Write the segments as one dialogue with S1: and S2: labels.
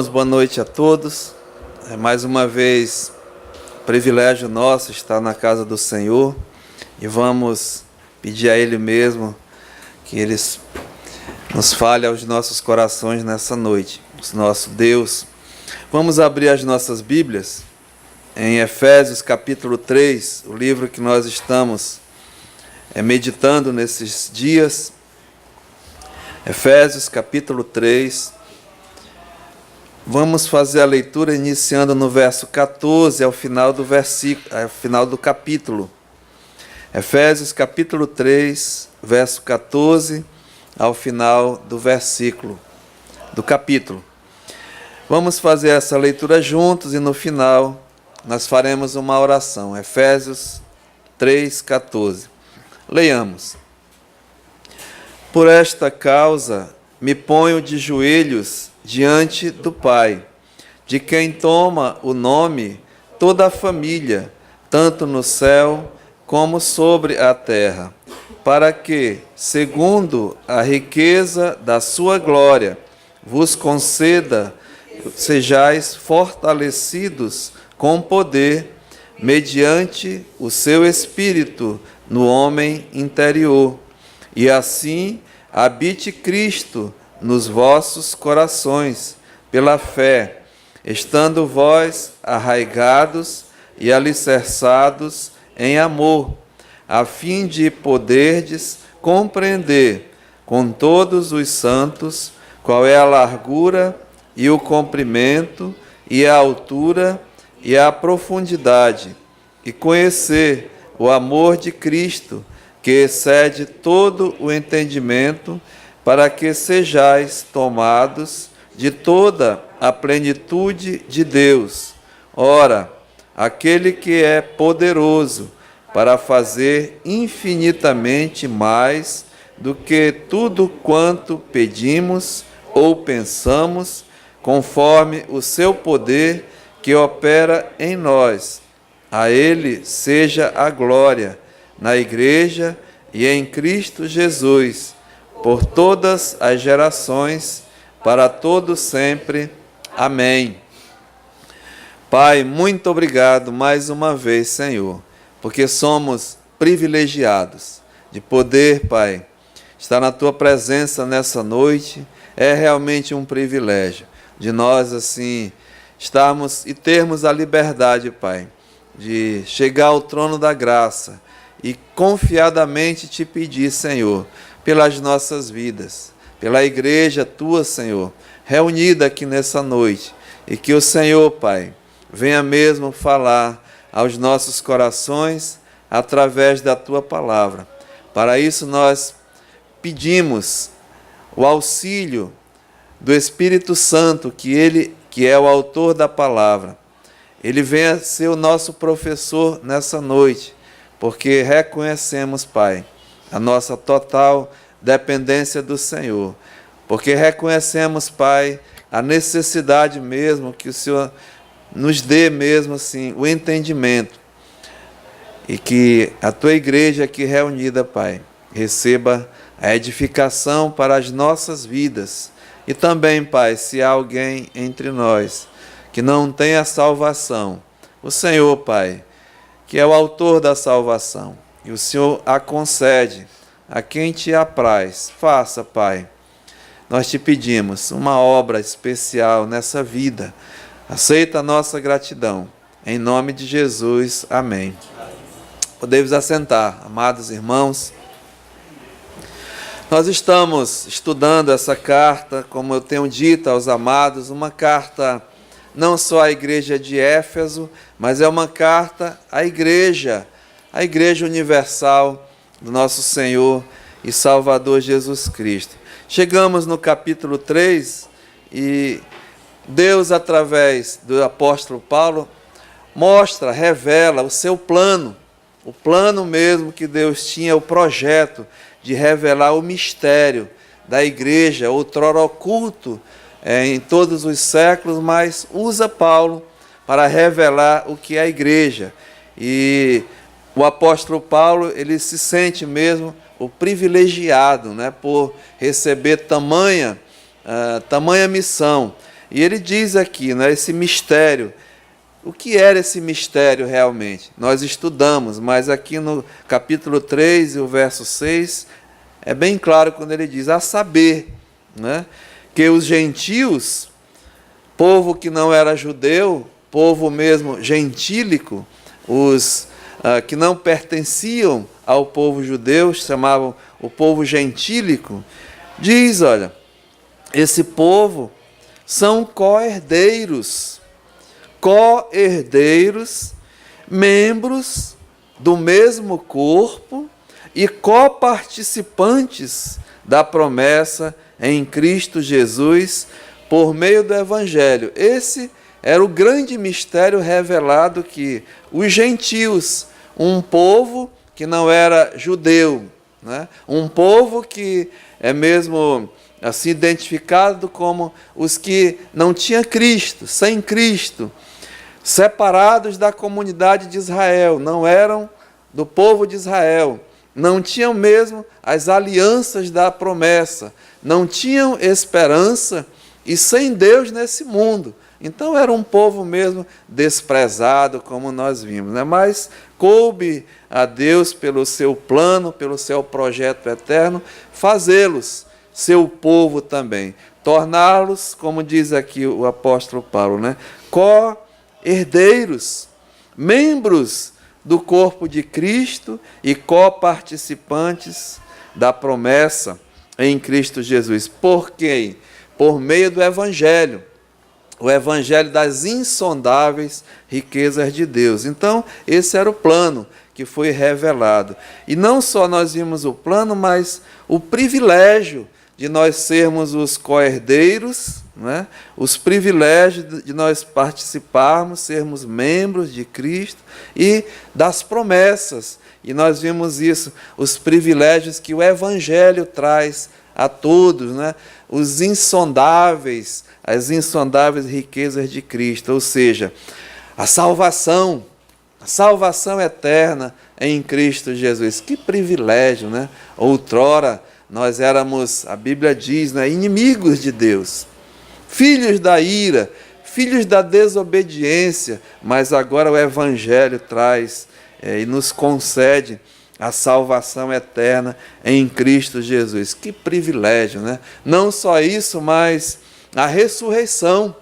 S1: Irmãos, boa noite a todos. Mais uma vez, privilégio nosso estar na casa do Senhor e vamos pedir a Ele mesmo que Ele nos fale aos nossos corações nessa noite, nosso Deus. Vamos abrir as nossas Bíblias em Efésios capítulo 3, o livro que nós estamos meditando nesses dias. Efésios capítulo 3. Vamos fazer a leitura iniciando no verso 14 ao final do versículo, ao final do capítulo. Efésios capítulo 3, verso 14 ao final do versículo do capítulo. Vamos fazer essa leitura juntos e no final nós faremos uma oração. Efésios 3, 14. Leiamos. Por esta causa me ponho de joelhos diante do Pai, de quem toma o nome toda a família, tanto no céu como sobre a terra, para que, segundo a riqueza da sua glória, vos conceda, sejais fortalecidos com poder, mediante o seu Espírito no homem interior, e assim habite Cristo nos vossos corações, pela fé, estando vós arraigados e alicerçados em amor, a fim de poderdes compreender com todos os santos qual é a largura e o comprimento e a altura e a profundidade, e conhecer o amor de Cristo, que excede todo o entendimento, para que sejais tomados de toda a plenitude de Deus. Ora, aquele que é poderoso para fazer infinitamente mais do que tudo quanto pedimos ou pensamos, conforme o seu poder que opera em nós. A Ele seja a glória na Igreja e em Cristo Jesus, por todas as gerações, para todo sempre. Amém. Pai, muito obrigado mais uma vez, Senhor, porque somos privilegiados de poder, Pai, estar na Tua presença nessa noite. É realmente um privilégio de nós, assim, estarmos e termos a liberdade, Pai, de chegar ao trono da graça e confiadamente Te pedir, Senhor, pelas nossas vidas, pela igreja Tua, Senhor, reunida aqui nessa noite, e que o Senhor, Pai, venha mesmo falar aos nossos corações através da Tua palavra. Para isso nós pedimos o auxílio do Espírito Santo, que é o autor da palavra. Ele venha ser o nosso professor nessa noite, porque reconhecemos, Pai, a nossa total dependência do Senhor, porque reconhecemos, Pai, a necessidade mesmo que o Senhor nos dê mesmo assim o entendimento, e que a Tua igreja aqui reunida, Pai, receba a edificação para as nossas vidas. E também, Pai, se há alguém entre nós que não tem a salvação, o Senhor, Pai, que é o autor da salvação, e o Senhor a concede a quem Te apraz. Faça, Pai, nós Te pedimos uma obra especial nessa vida. Aceita a nossa gratidão. Em nome de Jesus. Amém. Podemos assentar, amados irmãos. Nós estamos estudando essa carta, como eu tenho dito aos amados, uma carta não só à igreja de Éfeso, mas é uma carta à igreja universal do nosso Senhor e Salvador Jesus Cristo. Chegamos no capítulo 3 e Deus, através do apóstolo Paulo, revela o seu plano, o plano mesmo que Deus tinha, o projeto de revelar o mistério da igreja, outrora oculto em todos os séculos, mas usa Paulo para revelar o que é a igreja. E o apóstolo Paulo, ele se sente mesmo o privilegiado, por receber tamanha missão. E ele diz aqui, né, esse mistério. O que era esse mistério realmente? Nós estudamos, mas aqui no capítulo 3 e o verso 6, é bem claro quando ele diz, a saber, né, que os gentios, povo que não era judeu, povo mesmo gentílico, os que não pertenciam ao povo judeu, chamavam o povo gentílico, diz, olha, esse povo são co-herdeiros, membros do mesmo corpo e coparticipantes da promessa em Cristo Jesus por meio do Evangelho. Esse era o grande mistério revelado que os gentios, um povo que não era judeu, né? Um povo que é mesmo assim identificado como os que não tinham Cristo, sem Cristo, separados da comunidade de Israel, não eram do povo de Israel, não tinham mesmo as alianças da promessa, não tinham esperança e sem Deus nesse mundo. Então era um povo mesmo desprezado, como nós vimos, né? Mas coube a Deus, pelo seu plano, pelo seu projeto eterno, fazê-los seu povo também, torná-los, como diz aqui o apóstolo Paulo, né, co-herdeiros, membros do corpo de Cristo e coparticipantes da promessa em Cristo Jesus. Por quê? Por meio do Evangelho, o Evangelho das insondáveis riquezas de Deus. Então, esse era o plano que foi revelado. E não só nós vimos o plano, mas o privilégio de nós sermos os co-herdeiros, né? Os privilégios de nós participarmos, sermos membros de Cristo e das promessas. E nós vimos isso, os privilégios que o Evangelho traz a todos, né? Os insondáveis, as insondáveis riquezas de Cristo, ou seja, a salvação eterna em Cristo Jesus. Que privilégio, né? Outrora nós éramos, a Bíblia diz, né, inimigos de Deus, filhos da ira, filhos da desobediência, mas agora o Evangelho traz e nos concede a salvação eterna em Cristo Jesus. Que privilégio, né? Não só isso, mas a ressurreição.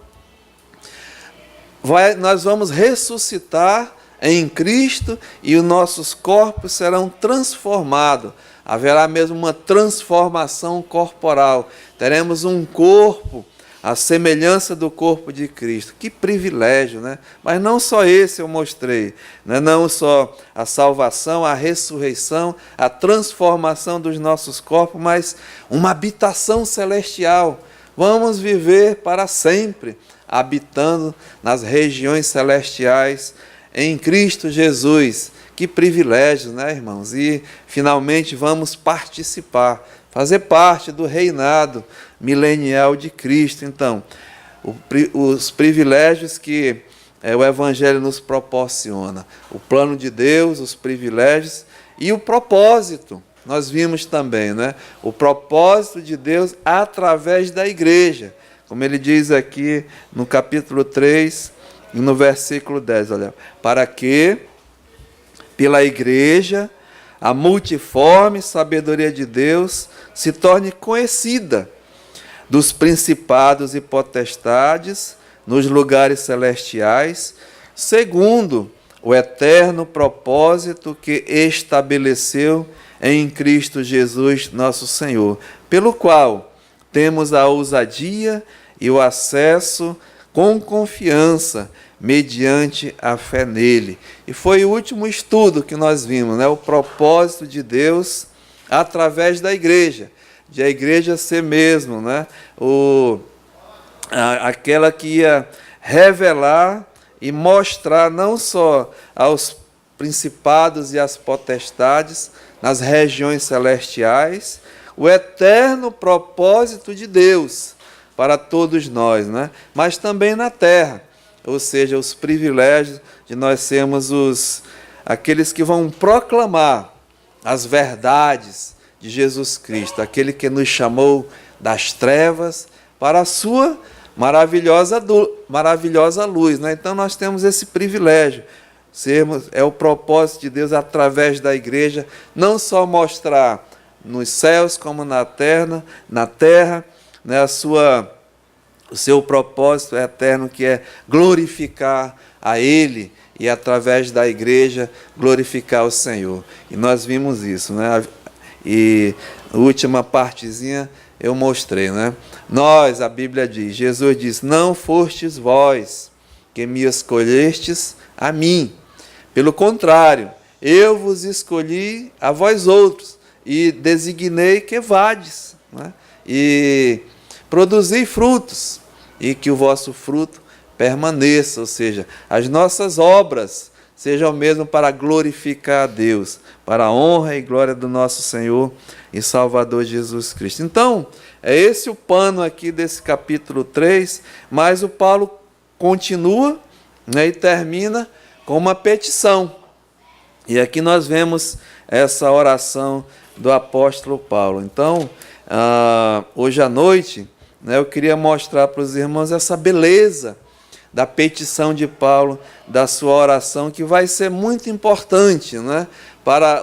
S1: Nós vamos ressuscitar em Cristo e os nossos corpos serão transformados. Haverá mesmo uma transformação corporal. Teremos um corpo, a semelhança do corpo de Cristo. Que privilégio, né? Mas não só esse eu mostrei, né? Não só a salvação, a ressurreição, a transformação dos nossos corpos, mas uma habitação celestial. Vamos viver para sempre, habitando nas regiões celestiais em Cristo Jesus. Que privilégio, né, irmãos? E, finalmente, vamos participar, fazer parte do reinado milenial de Cristo. Então, os privilégios que o Evangelho nos proporciona, o plano de Deus, os privilégios e o propósito. Nós vimos também, né? O propósito de Deus através da igreja, como ele diz aqui no capítulo 3 e no versículo 10, olha, para que pela igreja a multiforme sabedoria de Deus se torne conhecida dos principados e potestades nos lugares celestiais, segundo o eterno propósito que estabeleceu em Cristo Jesus, nosso Senhor, pelo qual temos a ousadia e o acesso com confiança, mediante a fé nele. E foi o último estudo que nós vimos, né? O propósito de Deus através da igreja, de a igreja ser mesmo, né? Aquela que ia revelar e mostrar não só aos principados e às potestades nas regiões celestiais o eterno propósito de Deus para todos nós, né? Mas também na terra, ou seja, os privilégios de nós sermos aqueles que vão proclamar as verdades de Jesus Cristo, aquele que nos chamou das trevas para a sua maravilhosa luz, né? Então nós temos esse privilégio. É o propósito de Deus através da igreja, não só mostrar nos céus como na terra, né, o seu propósito eterno, que é glorificar a Ele e através da igreja glorificar o Senhor. E nós vimos isso, né? E a última partezinha eu mostrei, né? Nós, a Bíblia diz, Jesus diz: não fostes vós que me escolhestes a mim. Pelo contrário, eu vos escolhi a vós outros e designei que vades, né? E produzi frutos, e que o vosso fruto permaneça, ou seja, as nossas obras sejam mesmo para glorificar a Deus, para a honra e glória do nosso Senhor e Salvador Jesus Cristo. Então, é esse o pano aqui desse capítulo 3, mas o Paulo continua, né, e termina com uma petição. E aqui nós vemos essa oração do apóstolo Paulo. Então, hoje à noite, né, eu queria mostrar para os irmãos essa beleza da petição de Paulo, da sua oração, que vai ser muito importante, né, para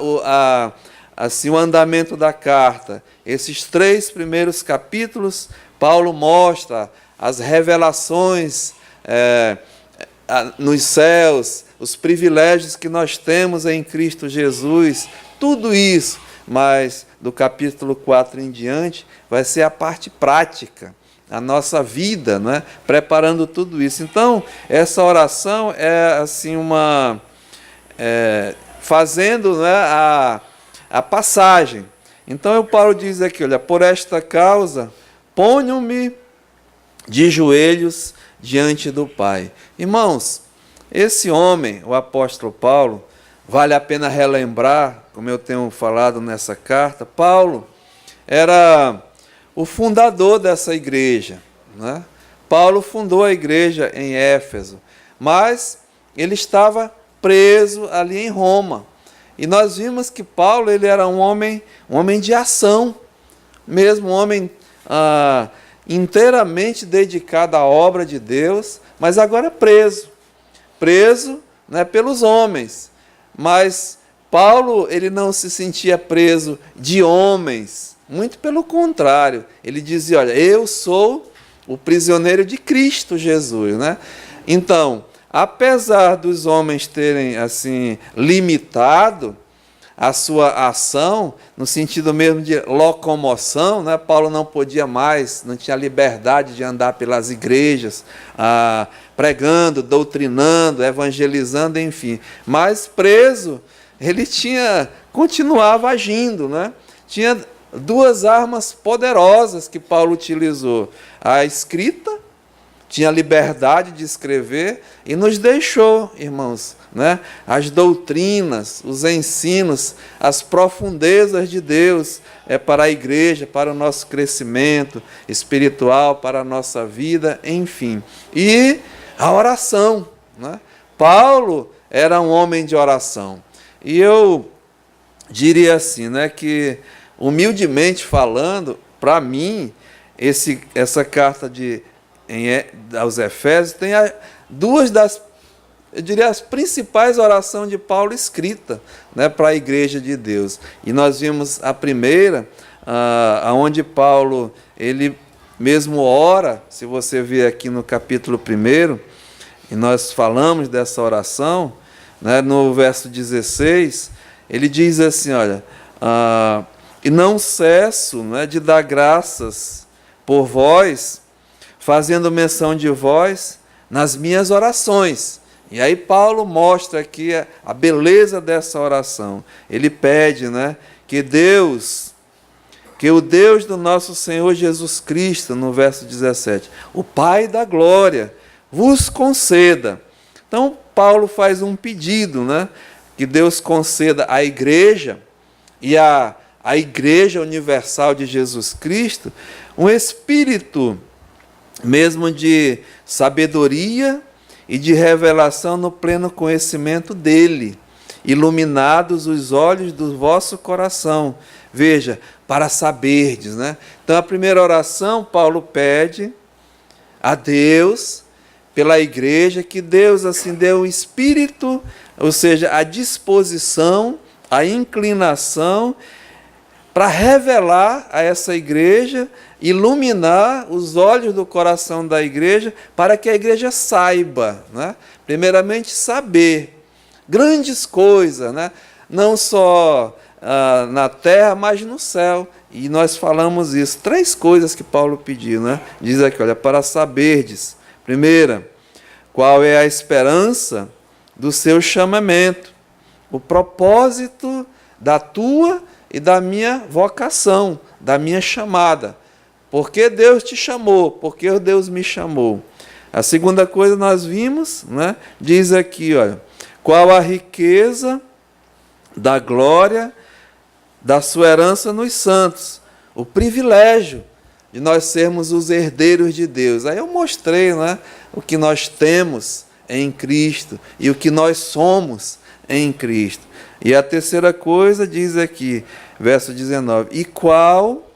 S1: assim, o andamento da carta. Esses 3 primeiros capítulos, Paulo mostra as revelações nos céus, os privilégios que nós temos em Cristo Jesus, tudo isso, mas do capítulo 4 em diante vai ser a parte prática, a nossa vida, né? Preparando tudo isso. Então, essa oração é assim fazendo, né, a passagem. Então, o Paulo diz aqui, olha, por esta causa, ponho-me de joelhos diante do Pai. Irmãos, esse homem, o apóstolo Paulo, vale a pena relembrar, como eu tenho falado nessa carta, Paulo era o fundador dessa igreja, né? Paulo fundou a igreja em Éfeso, mas ele estava preso ali em Roma. E nós vimos que Paulo, ele era um homem de ação, mesmo um homem inteiramente dedicado à obra de Deus, mas agora preso, né, pelos homens. Mas Paulo, ele não se sentia preso de homens, muito pelo contrário. Ele dizia, olha, eu sou o prisioneiro de Cristo Jesus, né? Então, apesar dos homens terem assim limitado a sua ação, no sentido mesmo de locomoção, né? Paulo não podia mais, não tinha liberdade de andar pelas igrejas, pregando, doutrinando, evangelizando, enfim. Mas preso, ele continuava agindo, né? Tinha 2 armas poderosas que Paulo utilizou: a escrita, tinha liberdade de escrever, e nos deixou, irmãos, né, as doutrinas, os ensinos, as profundezas de Deus para a igreja, para o nosso crescimento espiritual, para a nossa vida, enfim. E a oração, né? Paulo era um homem de oração. E eu diria assim, né, que, humildemente falando, para mim, essa carta aos Efésios tem 2 das, eu diria, as principais orações de Paulo escrita, né, para a igreja de Deus. E nós vimos a primeira, onde Paulo, ele mesmo ora, se você ver aqui no capítulo 1, e nós falamos dessa oração, né, no verso 16, ele diz assim, olha, e não cesso, né, de dar graças por vós, fazendo menção de vós nas minhas orações. E aí Paulo mostra aqui a beleza dessa oração. Ele pede, né, que o Deus do nosso Senhor Jesus Cristo, no verso 17, o Pai da glória, vos conceda. Então, Paulo faz um pedido, né, que Deus conceda à igreja e à Igreja Universal de Jesus Cristo um espírito mesmo de sabedoria e de revelação no pleno conhecimento dele, iluminados os olhos do vosso coração. Veja, para saberdes, né? Então, a primeira oração, Paulo pede a Deus pela igreja, que Deus assim deu o espírito, ou seja, a disposição, a inclinação para revelar a essa igreja, iluminar os olhos do coração da igreja, para que a igreja saiba, né? Primeiramente saber grandes coisas, né? Não só na terra, mas no céu. E nós falamos isso, 3 coisas que Paulo pediu, né? Diz aqui, olha, para saberdes, primeira, qual é a esperança do seu chamamento, o propósito da tua e da minha vocação, da minha chamada. Por que Deus te chamou? Por que Deus me chamou? A segunda coisa nós vimos, né? Diz aqui, olha, qual a riqueza da glória da sua herança nos santos, o privilégio de nós sermos os herdeiros de Deus. Aí eu mostrei, né, o que nós temos em Cristo e o que nós somos em Cristo. E a terceira coisa diz aqui, verso 19, e qual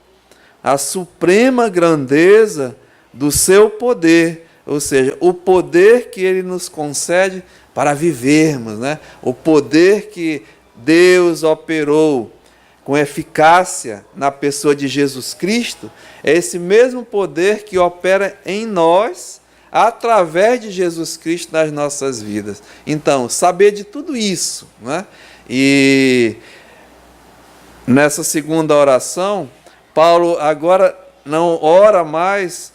S1: a suprema grandeza do seu poder, ou seja, o poder que Ele nos concede para vivermos, né? O poder que Deus operou com eficácia na pessoa de Jesus Cristo, é esse mesmo poder que opera em nós, através de Jesus Cristo nas nossas vidas. Então, saber de tudo isso, né? E nessa segunda oração, Paulo agora não ora mais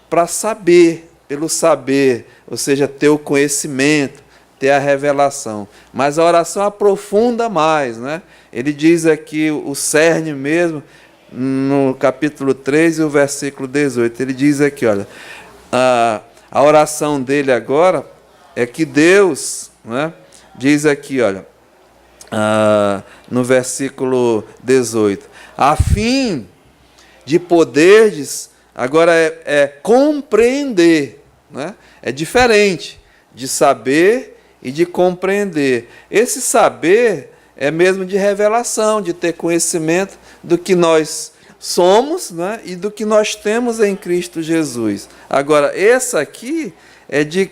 S1: para saber, pelo saber, ou seja, ter o conhecimento, ter a revelação. Mas a oração aprofunda mais, né? Ele diz aqui o cerne mesmo, no capítulo 3 e o versículo 18. Ele diz aqui, olha, a oração dele agora é que Deus, né, diz aqui, olha, no versículo 18, a fim de poderdes, agora é compreender, né? É diferente de saber e de compreender. Esse saber é mesmo de revelação, de ter conhecimento do que nós somos, né, e do que nós temos em Cristo Jesus. Agora, essa aqui é de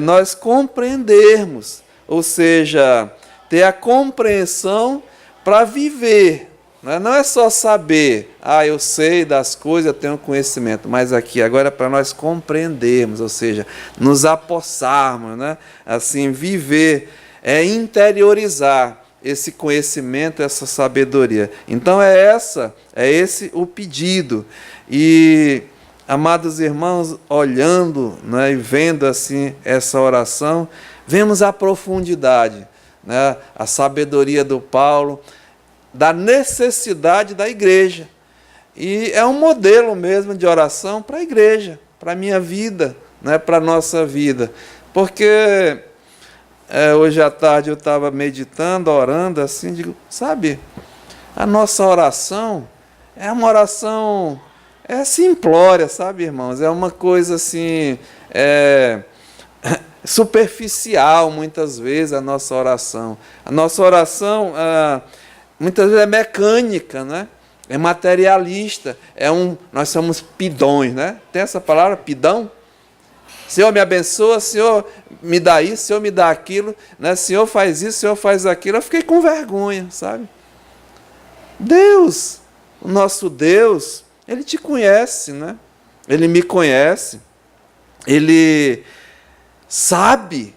S1: nós compreendermos, ou seja, ter a compreensão para viver. Né? Não é só saber, eu sei das coisas, eu tenho conhecimento, mas aqui agora é para nós compreendermos, ou seja, nos apossarmos, né? Assim, viver, interiorizar esse conhecimento, essa sabedoria. Então é esse o pedido. E, amados irmãos, olhando, né, e vendo assim essa oração, vemos a profundidade, né, a sabedoria do Paulo, da necessidade da igreja. E é um modelo mesmo de oração para a igreja, para a minha vida, né, para a nossa vida. Porque hoje à tarde eu estava meditando, orando, assim, digo, sabe, a nossa oração é uma oração simplória, sabe, irmãos? É uma coisa assim, superficial, muitas vezes, a nossa oração. A nossa oração, muitas vezes, é mecânica, né? É materialista, nós somos pidões, né? Tem essa palavra, pidão? Senhor, me abençoa, Senhor, me dá isso, Senhor, me dá aquilo, né? Senhor, faz isso, Senhor, faz aquilo. Eu fiquei com vergonha, sabe? Deus, o nosso Deus, Ele te conhece, né? Ele me conhece, Ele sabe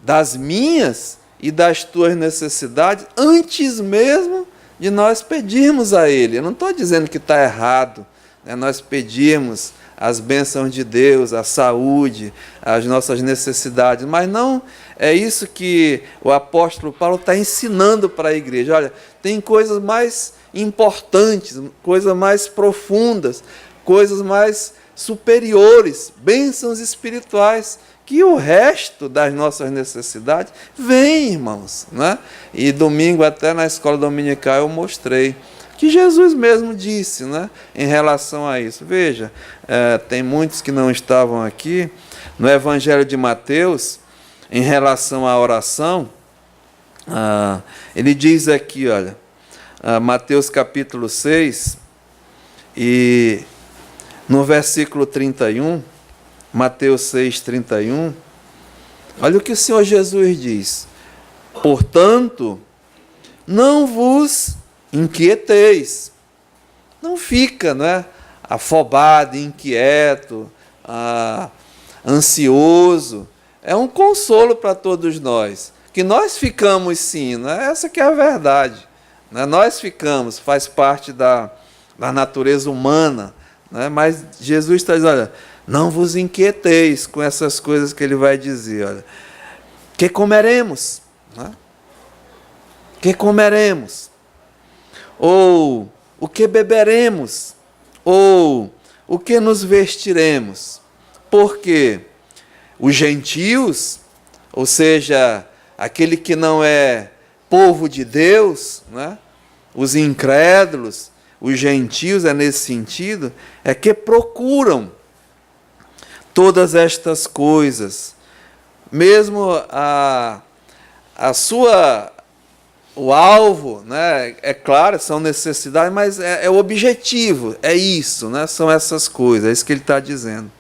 S1: das minhas e das tuas necessidades antes mesmo de nós pedirmos a Ele. Eu não estou dizendo que está errado, né, nós pedirmos as bênçãos de Deus, a saúde, as nossas necessidades, mas não é isso que o apóstolo Paulo está ensinando para a igreja. Olha, tem coisas mais importantes, coisas mais profundas, coisas mais superiores, bênçãos espirituais, que o resto das nossas necessidades vem, irmãos, né? E domingo, até na escola dominical, eu mostrei que Jesus mesmo disse, né, em relação a isso. Veja, tem muitos que não estavam aqui, no Evangelho de Mateus, em relação à oração, ele diz aqui, olha, Mateus capítulo 6, e no versículo 31, Mateus 6,31, olha o que o Senhor Jesus diz: portanto, não vos inquieteis. Não fica, né, afobado, inquieto, ansioso. É um consolo para todos nós, que nós ficamos sim, né? Essa que é a verdade. Né? Nós ficamos, faz parte da natureza humana, né? Mas Jesus está dizendo, olha, não vos inquieteis com essas coisas que ele vai dizer. Olha, que comeremos? Né? Que comeremos? Ou o que beberemos? Ou o que nos vestiremos? Porque os gentios, ou seja, aquele que não é povo de Deus, né? Os incrédulos, os gentios, é nesse sentido, é que procuram todas estas coisas, mesmo o alvo, né, é claro, são necessidades, mas é o objetivo, é isso, né, são essas coisas, é isso que ele está dizendo.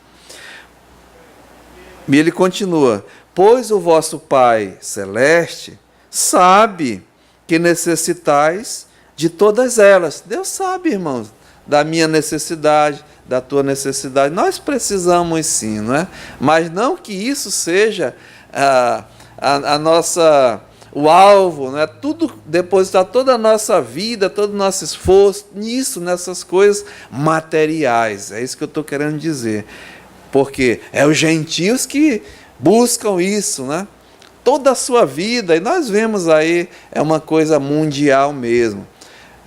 S1: E ele continua, pois o vosso Pai Celeste sabe que necessitais de todas elas. Deus sabe, irmãos, da minha necessidade, da tua necessidade. Nós precisamos sim, não é? Mas não que isso seja a nossa, o alvo, não é? Tudo, depositar toda a nossa vida, todo o nosso esforço nisso, nessas coisas materiais. É isso que eu estou querendo dizer. Porque é os gentios que buscam isso, né? Toda a sua vida, e nós vemos aí, é uma coisa mundial mesmo.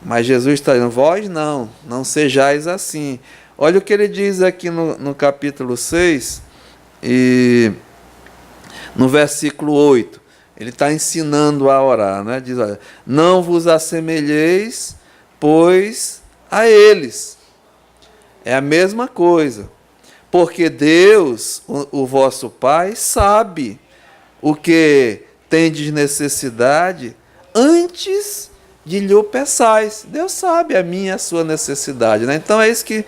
S1: Mas Jesus está dizendo, vós não sejais assim. Olha o que ele diz aqui no capítulo 6, e no versículo 8. Ele está ensinando a orar, né? Diz, olha, não vos assemelheis, pois, a eles. É a mesma coisa. Porque Deus, o vosso Pai, sabe o que tendes necessidade antes de lhe o peçais. Deus sabe a minha e a sua necessidade. Né? Então é isso que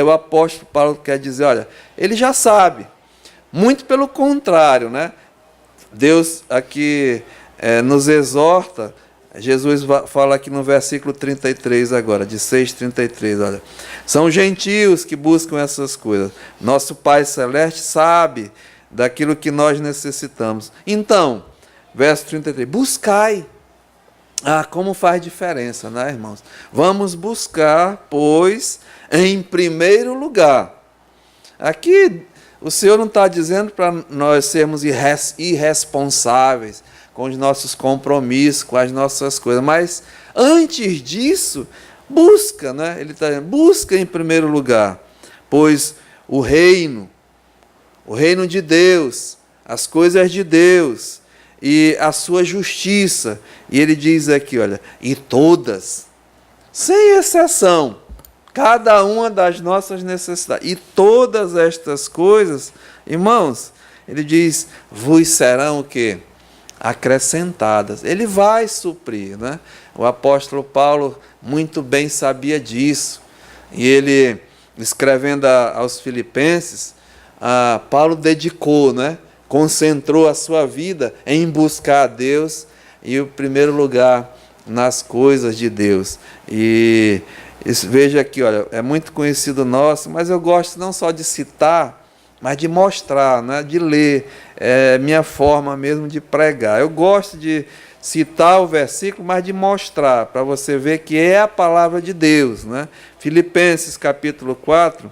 S1: o apóstolo Paulo quer dizer. Olha, ele já sabe. Muito pelo contrário, né? Deus aqui nos exorta. Jesus fala aqui no versículo 33 agora, de 6,33, olha. São gentios que buscam essas coisas. Nosso Pai Celeste sabe daquilo que nós necessitamos. Então, verso 33, buscai. Como faz diferença, né, irmãos? Vamos buscar, pois, em primeiro lugar. Aqui, o Senhor não está dizendo para nós sermos irresponsáveis com os nossos compromissos, com as nossas coisas. Mas, antes disso, busca, né? Ele está dizendo, busca em primeiro lugar, pois o reino de Deus, as coisas de Deus e a sua justiça. E ele diz aqui, olha, e todas, sem exceção, cada uma das nossas necessidades, e todas estas coisas, irmãos, ele diz, vos serão o quê? Acrescentadas. Ele vai suprir, né? O apóstolo Paulo muito bem sabia disso. E ele, escrevendo aos Filipenses, Paulo dedicou, né? Concentrou a sua vida em buscar a Deus e o primeiro lugar nas coisas de Deus. E veja aqui, olha, é muito conhecido nosso, mas eu gosto não só de citar, mas de mostrar, né, de ler, é minha forma mesmo de pregar. Eu gosto de citar o versículo, mas de mostrar, para você ver que é a palavra de Deus. Né? Filipenses capítulo 4,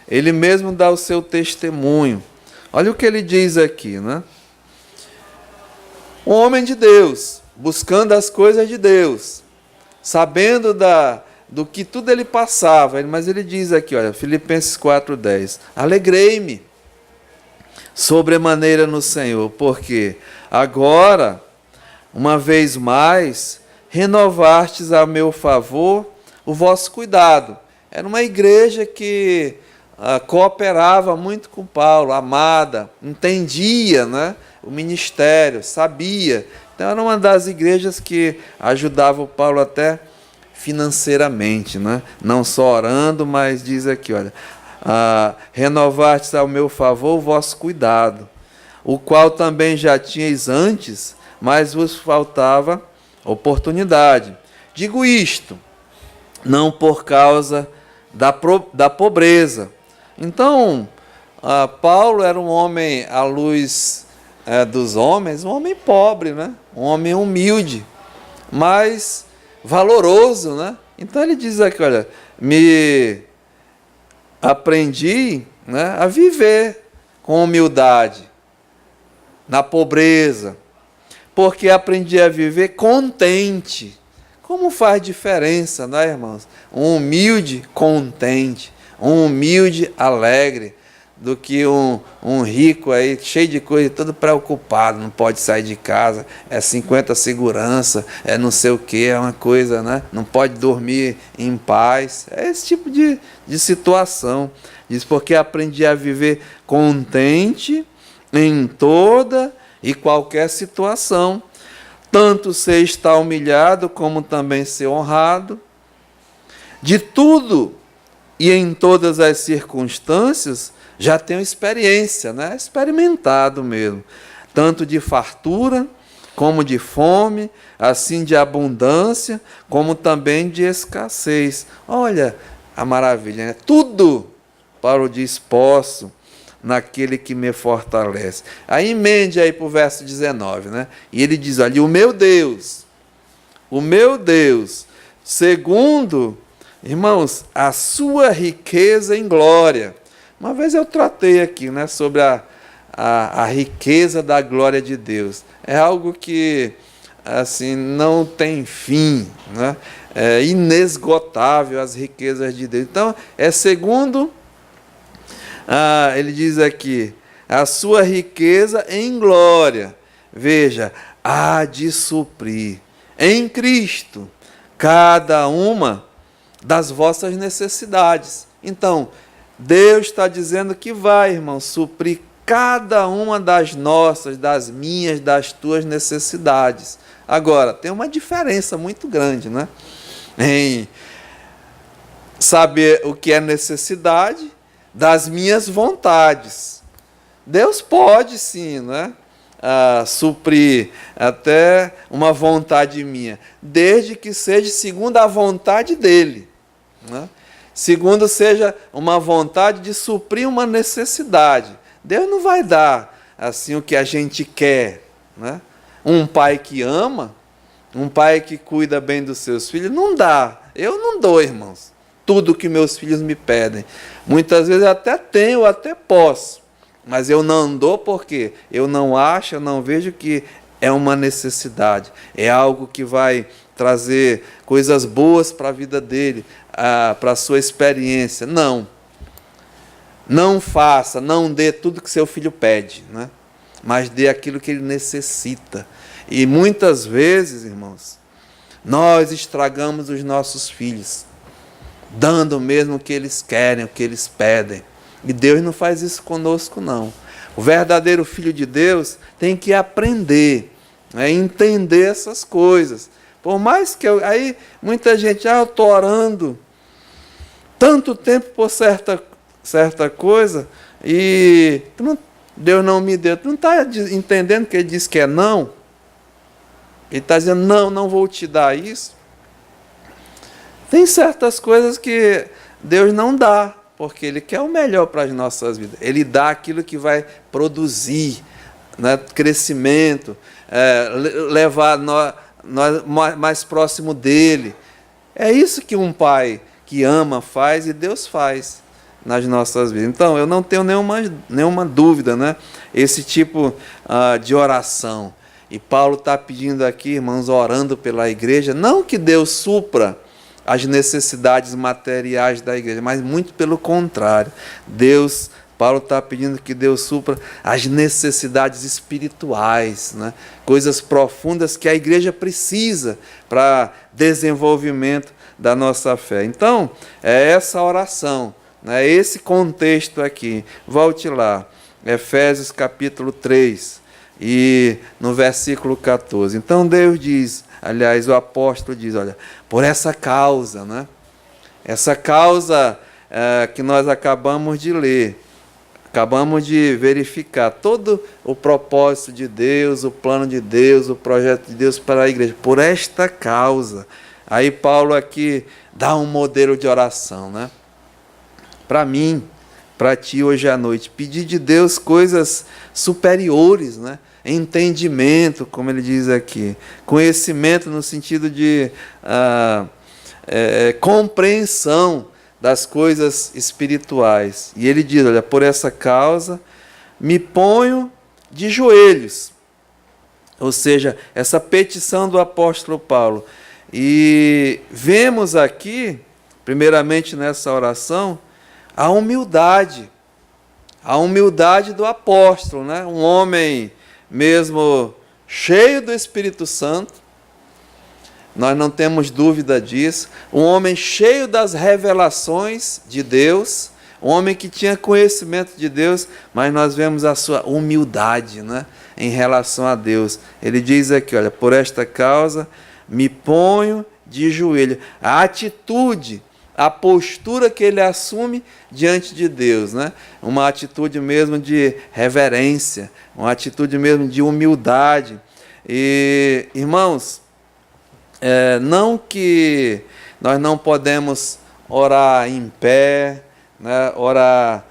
S1: ele mesmo dá o seu testemunho. Olha o que ele diz aqui. Né? Um homem de Deus, buscando as coisas de Deus, sabendo do que tudo ele passava, mas ele diz aqui, olha, Filipenses 4,10, alegrei-me sobremaneira no Senhor, porque agora, uma vez mais, renovastes a meu favor o vosso cuidado. Era uma igreja que cooperava muito com Paulo, amada, entendia, né, o ministério, sabia. Então era uma das igrejas que ajudava o Paulo até financeiramente, né? Não só orando, mas diz aqui, olha, renovastes ao meu favor o vosso cuidado, o qual também já tinhais antes, mas vos faltava oportunidade. Digo isto, não por causa da pobreza. Então, Paulo era um homem à luz dos homens, um homem pobre, né? Um homem humilde, mas valoroso, né? Então ele diz aqui, olha, me aprendi, né, a viver com humildade, na pobreza, porque aprendi a viver contente. Como faz diferença, não é, irmãos? Um humilde contente, um humilde alegre, do que um rico aí, cheio de coisa, todo preocupado, não pode sair de casa, é 50 segurança, é não sei o que, é uma coisa, né? Não pode dormir em paz. É esse tipo de situação. Diz, porque aprendi a viver contente em toda e qualquer situação, tanto ser estar humilhado, como também ser honrado. De tudo e em todas as circunstâncias, já tenho experiência, né? Experimentado mesmo, tanto de fartura, como de fome, assim de abundância, como também de escassez. Olha a maravilha, né? Tudo para o disposto naquele que me fortalece. Aí emende aí para o verso 19, né? E ele diz ali, o meu Deus, segundo, irmãos, a sua riqueza em glória. Uma vez eu tratei aqui, né, sobre a riqueza da glória de Deus. É algo que assim, não tem fim, né? É inesgotável as riquezas de Deus. Então, é segundo, ele diz aqui, a sua riqueza em glória. Veja, há de suprir em Cristo cada uma das vossas necessidades. Então, Deus está dizendo que vai, irmão, suprir cada uma das nossas, das minhas, das tuas necessidades. Agora, tem uma diferença muito grande, né? Em saber o que é necessidade das minhas vontades. Deus pode sim, né? Suprir até uma vontade minha, desde que seja segundo a vontade dele, né? Segundo seja uma vontade de suprir uma necessidade. Deus não vai dar assim o que a gente quer, né? Um pai que ama, um pai que cuida bem dos seus filhos, não dá. Eu não dou, irmãos, tudo que meus filhos me pedem. Muitas vezes eu até tenho, eu até posso, mas eu não dou porque eu não acho, eu não vejo que é uma necessidade. É algo que vai trazer coisas boas para a vida dele, para a sua experiência. Não. Não faça, não dê tudo que seu filho pede, né? Mas dê aquilo que ele necessita. E muitas vezes, irmãos, nós estragamos os nossos filhos, dando mesmo o que eles querem, o que eles pedem. E Deus não faz isso conosco, não. O verdadeiro filho de Deus tem que aprender, entender essas coisas. Por mais que aí muita gente, eu estou orando tanto tempo por certa coisa e Deus não me deu. Tu não está entendendo que ele diz que é não? Ele está dizendo, não vou te dar isso. Tem certas coisas que Deus não dá, porque Ele quer o melhor para as nossas vidas. Ele dá aquilo que vai produzir, né, crescimento, levar nós mais próximo dEle. É isso que um pai que ama faz e Deus faz nas nossas vidas. Então, eu não tenho nenhuma dúvida, né? Esse tipo de oração. E Paulo está pedindo aqui, irmãos, orando pela igreja, não que Deus supra as necessidades materiais da igreja, mas muito pelo contrário. Paulo está pedindo que Deus supra as necessidades espirituais, né? Coisas profundas que a igreja precisa para desenvolvimento da nossa fé. Então, é essa oração, né? Esse contexto aqui. Volte lá, Efésios capítulo 3, e no versículo 14. Então Deus diz, aliás, o apóstolo diz, olha, por essa causa, né? Essa causa que nós acabamos de ler. Acabamos de verificar todo o propósito de Deus, o plano de Deus, o projeto de Deus para a igreja. Por esta causa. Aí Paulo aqui dá um modelo de oração, né? Para mim, para ti hoje à noite, pedir de Deus coisas superiores, né? Entendimento, como ele diz aqui. Conhecimento no sentido de compreensão das coisas espirituais. E ele diz, olha, por essa causa me ponho de joelhos. Ou seja, essa petição do apóstolo Paulo. E vemos aqui, primeiramente nessa oração, a humildade do apóstolo, né? Um homem mesmo cheio do Espírito Santo, nós não temos dúvida disso. Um homem cheio das revelações de Deus, um homem que tinha conhecimento de Deus, mas nós vemos a sua humildade, né, em relação a Deus. Ele diz aqui, olha, por esta causa me ponho de joelho. A atitude, a postura que ele assume diante de Deus, né? Uma atitude mesmo de reverência, uma atitude mesmo de humildade. E, irmãos, não que nós não podemos orar em pé, né, orar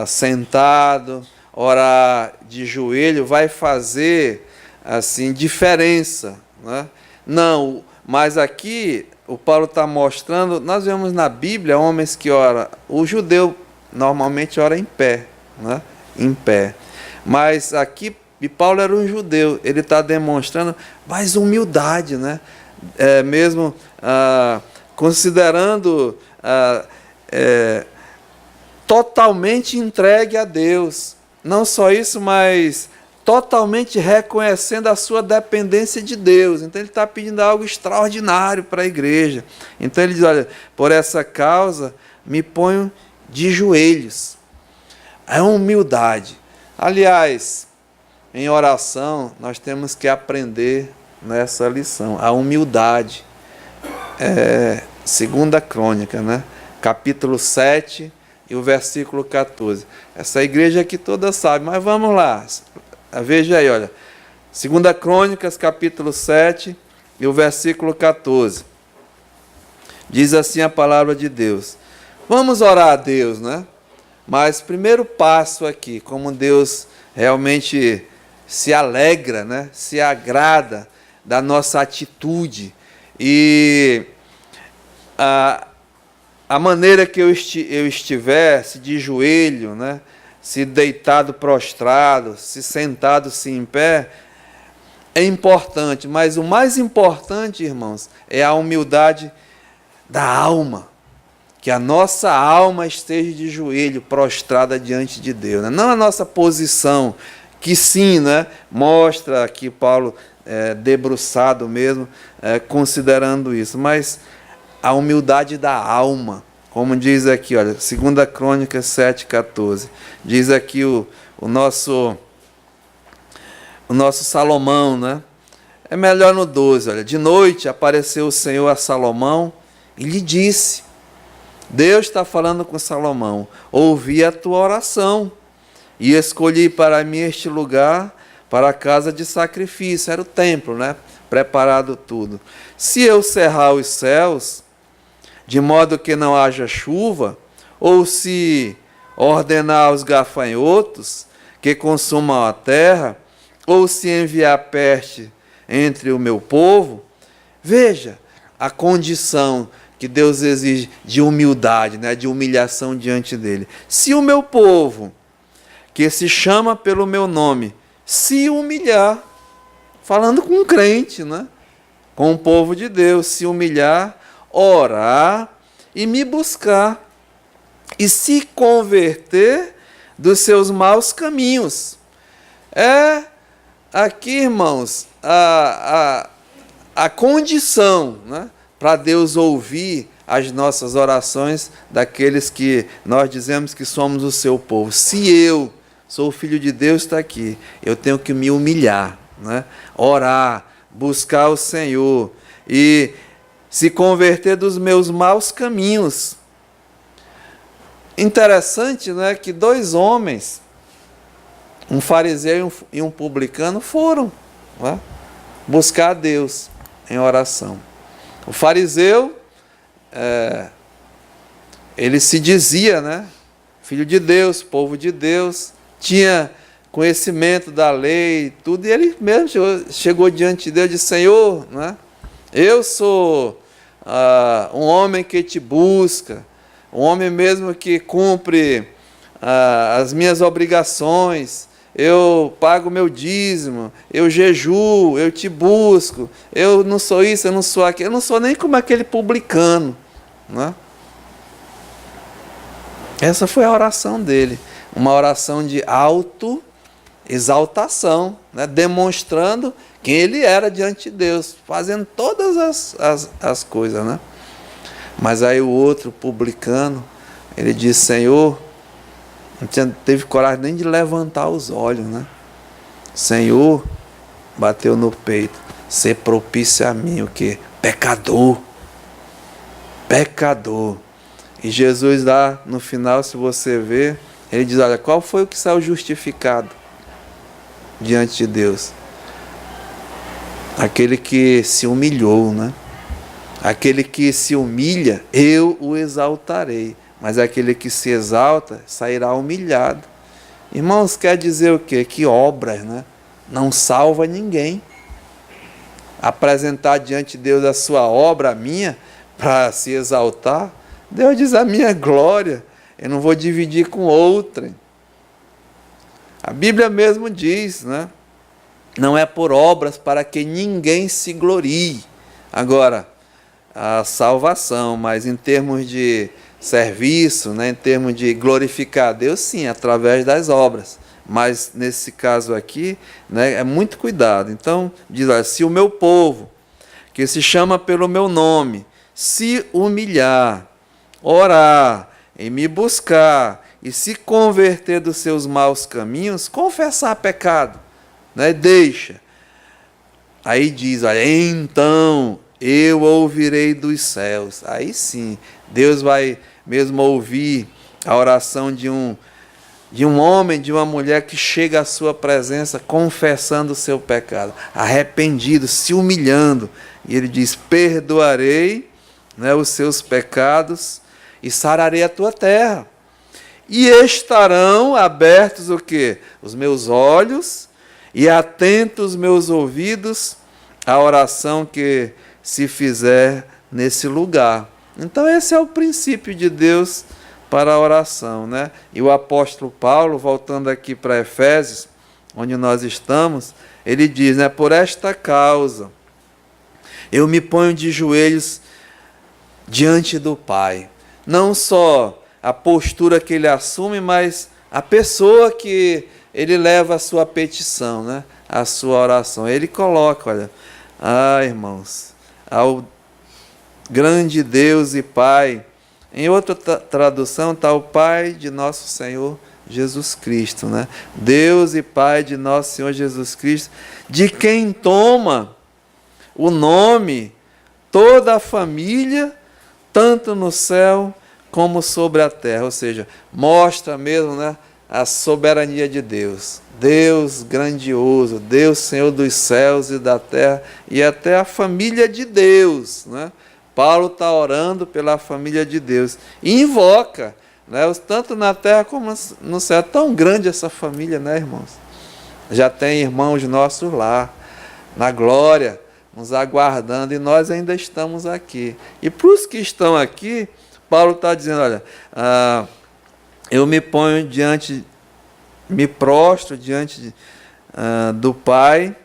S1: sentado, orar de joelho, vai fazer assim diferença, né? Não, mas aqui o Paulo está mostrando, nós vemos na Bíblia homens que oram, o judeu normalmente ora em pé, né? Em pé, mas aqui, e Paulo era um judeu, ele está demonstrando mais humildade, né? Mesmo considerando totalmente entregue a Deus. Não só isso, mas totalmente reconhecendo a sua dependência de Deus. Então ele está pedindo algo extraordinário para a igreja. Então ele diz, olha, por essa causa me ponho de joelhos. É humildade. Aliás, em oração nós temos que aprender nessa lição, a humildade. 2 Crônica, né? Capítulo 7 e o versículo 14. Essa igreja aqui toda sabe, mas vamos lá. Veja aí, olha. 2 Crônicas, capítulo 7 e o versículo 14. Diz assim a palavra de Deus. Vamos orar a Deus, né? Mas primeiro passo aqui, como Deus realmente se alegra, né? Se agrada da nossa atitude. E a maneira que eu estiver, se de joelho, né? Se deitado, prostrado, se sentado, se em pé, é importante. Mas o mais importante, irmãos, é a humildade da alma. Que a nossa alma esteja de joelho, prostrada diante de Deus, né? Não a nossa posição, que sim, né? Mostra aqui Paulo debruçado mesmo, considerando isso, mas a humildade da alma, como diz aqui, olha, 2 Crônicas 7,14, diz aqui o nosso Salomão, né? É melhor no 12, olha, de noite apareceu o Senhor a Salomão e lhe disse, Deus está falando com Salomão, ouvi a tua oração e escolhi para mim este lugar para a casa de sacrifício, era o templo, né? Preparado tudo. Se eu cerrar os céus, de modo que não haja chuva, ou se ordenar aos gafanhotos que consumam a terra, ou se enviar peste entre o meu povo, veja a condição que Deus exige de humildade, né? De humilhação diante dele. Se o meu povo, que se chama pelo meu nome, se humilhar, falando com um crente, né? Com o povo de Deus, se humilhar, orar e me buscar, e se converter dos seus maus caminhos. Aqui, irmãos, a condição, né? Para Deus ouvir as nossas orações daqueles que nós dizemos que somos o seu povo. Se eu sou o filho de Deus, está aqui. Eu tenho que me humilhar, né? Orar, buscar o Senhor e se converter dos meus maus caminhos. interessante, né, que dois homens, um fariseu e um publicano, foram, né, buscar a Deus em oração. O fariseu, ele se dizia, né, filho de Deus, povo de Deus, tinha conhecimento da lei, tudo, e ele mesmo chegou diante de Deus e disse: Senhor, né, eu sou um homem que te busca, um homem mesmo que cumpre as minhas obrigações, eu pago meu dízimo, eu jejuo, eu te busco, eu não sou isso, eu não sou aquilo, eu não sou nem como aquele publicano, né? Essa foi a oração dele, uma oração de autoexaltação, né? Demonstrando quem ele era diante de Deus, fazendo todas as coisas, né? Mas aí o outro publicano, ele disse: Senhor, não teve coragem nem de levantar os olhos, né? Senhor, bateu no peito: ser propício a mim, o quê? Pecador. Pecador. E Jesus lá no final, se você ver, ele diz: olha, qual foi o que saiu justificado diante de Deus? Aquele que se humilhou, né? Aquele que se humilha, eu o exaltarei. Mas aquele que se exalta, sairá humilhado. Irmãos, quer dizer o quê? Que obras, né, não salva ninguém. Apresentar diante de Deus a sua obra, a minha, para se exaltar. Deus diz: a minha glória, eu não vou dividir com outrem. A Bíblia mesmo diz, né? Não é por obras para que ninguém se glorie. Agora, a salvação, mas em termos de serviço, né, em termos de glorificar a Deus, sim, através das obras. Mas nesse caso aqui, né, é muito cuidado. Então, diz: olha, se o meu povo, que se chama pelo meu nome, se humilhar, orar, e me buscar, e se converter dos seus maus caminhos, confessar pecado, né, deixa. Aí diz: olha, então eu ouvirei dos céus. Aí sim, Deus vai mesmo ouvir a oração de um homem, de uma mulher que chega à sua presença confessando o seu pecado, arrependido, se humilhando. E ele diz: perdoarei, né, os seus pecados e sararei a tua terra. E estarão abertos o quê? Os meus olhos e atentos os meus ouvidos à oração que se fizer nesse lugar. Então esse é o princípio de Deus para a oração, né? E o apóstolo Paulo, voltando aqui para Efésios, onde nós estamos, ele diz, né, por esta causa eu me ponho de joelhos diante do Pai. Não só a postura que ele assume, mas a pessoa que ele leva a sua petição, né? A sua oração. Ele coloca, olha, irmãos, ao grande Deus e Pai. Em outra tradução está o Pai de nosso Senhor Jesus Cristo, né? Deus e Pai de nosso Senhor Jesus Cristo, de quem toma o nome toda a família, tanto no céu como sobre a terra. Ou seja, mostra mesmo, né, a soberania de Deus. Deus grandioso, Deus Senhor dos céus e da terra, e até a família de Deus, né? Paulo está orando pela família de Deus e invoca, né, tanto na terra como no céu. É tão grande essa família, né, irmãos? Já tem irmãos nossos lá, na glória, nos aguardando, e nós ainda estamos aqui. E para os que estão aqui, Paulo está dizendo, olha, eu me ponho diante, me prostro diante do Pai,